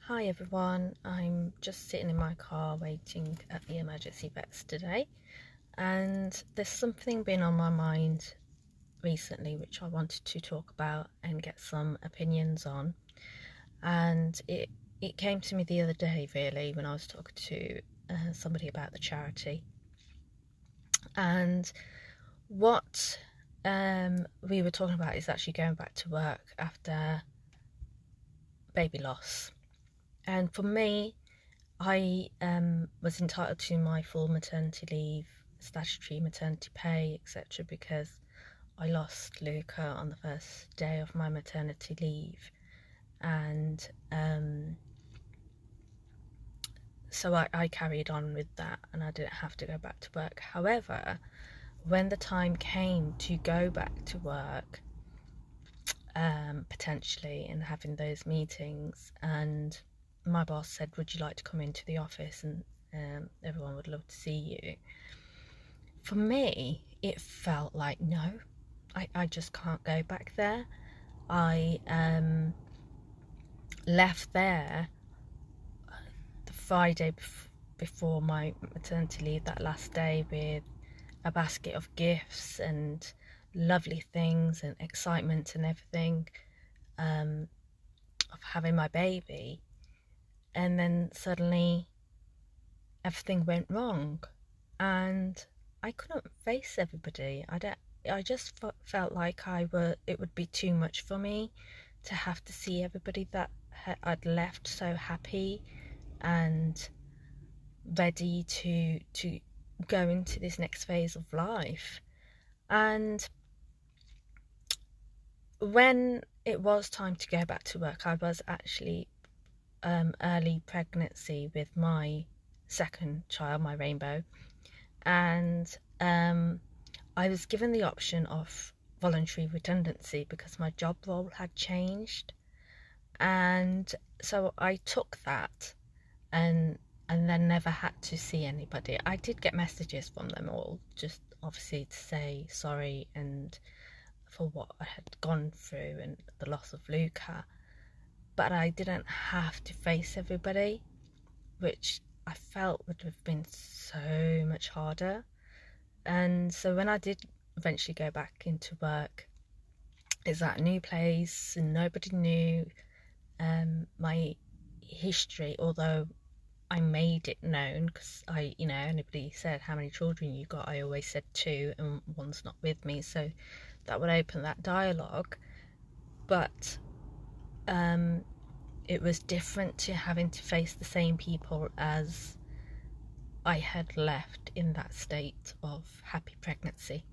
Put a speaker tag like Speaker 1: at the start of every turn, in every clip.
Speaker 1: Hi everyone, I'm just sitting in my car waiting at the emergency vets today, and there's something been on my mind recently which I wanted to talk about and get some opinions on. And it came to me the other day, really, when I was talking to somebody about the charity. And what we were talking about is actually going back to work after baby loss. And for me, I was entitled to my full maternity leave, statutory maternity pay, etc., because I lost Luca on the first day of my maternity leave, and so I carried on with that, and I didn't have to go back to work. However, when the time came to go back to work, potentially, and having those meetings, and my boss said, "Would you like to come into the office? And everyone would love to see you." For me, it felt like, no, I just can't go back there. I left there the Friday before my maternity leave, that last day, with a basket of gifts and lovely things and excitement and everything of having my baby. And then suddenly everything went wrong, and I couldn't face everybody. I just felt like it would be too much for me to have to see everybody that I'd left so happy and ready to go into this next phase of life. And when it was time to go back to work, I was actually early pregnancy with my second child, my Rainbow, and I was given the option of voluntary redundancy because my job role had changed, and so I took that and then never had to see anybody. I did get messages from them all, just obviously to say sorry and for what I had gone through and the loss of Luca, but I didn't have to face everybody, which I felt would have been so much harder. And so when I did eventually go back into work, it's that new place and nobody knew my history, although I made it known, because anybody said how many children you got, I always said 2 and one's not with me, so that would open that dialogue. But it was different to having to face the same people as I had left in that state of happy pregnancy.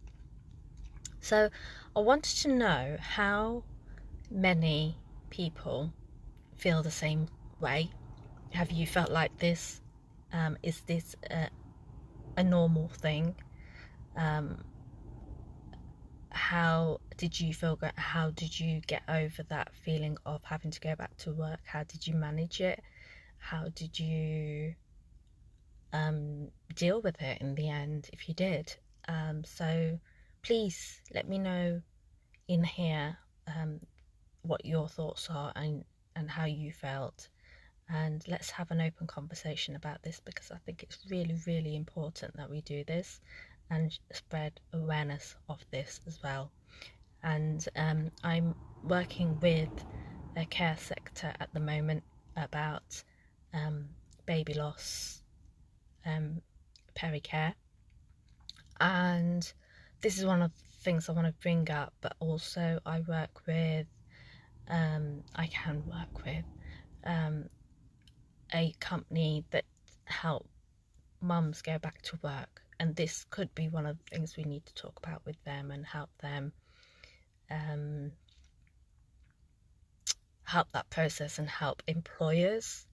Speaker 1: So I wanted to know how many people feel the same way. Have you felt like this? Is this a normal thing? How did you feel? How did you get over that feeling of having to go back to work? How did you manage it? How did you deal with it in the end, if you did? So please let me know in here what your thoughts are and how you felt, and let's have an open conversation about this, because I think it's really, really important that we do this and spread awareness of this as well. And I'm working with a care sector at the moment about baby loss, pericare, and this is one of the things I want to bring up. But also I can work with a company that help mums go back to work, and this could be one of the things we need to talk about with them and help them help that process, and help employers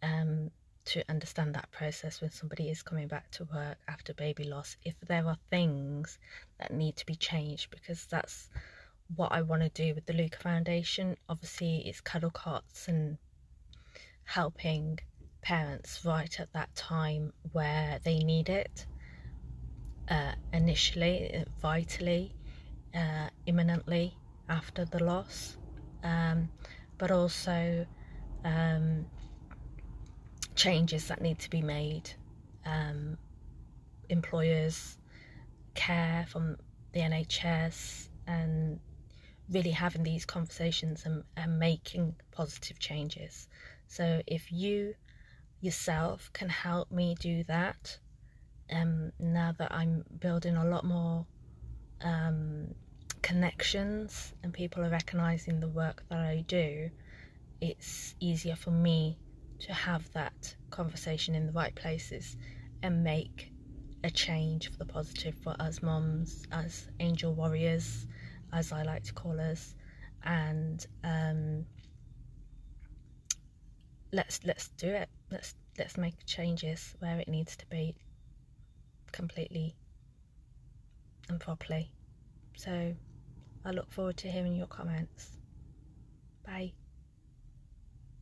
Speaker 1: to understand that process when somebody is coming back to work after baby loss, if there are things that need to be changed, because that's what I want to do with the Luca Foundation. Obviously it's cuddle cots and helping parents right at that time where they need it, initially, vitally, imminently after the loss, but also changes that need to be made, employers, care from the NHS, and really having these conversations and making positive changes. So if you yourself can help me do that, now that I'm building a lot more connections and people are recognizing the work that I do, it's easier for me to have that conversation in the right places and make a change for the positive for us moms, as angel warriors, as I like to call us. And let's do it. Let's make changes where it needs to be, completely and properly. So I look forward to hearing your comments. Bye.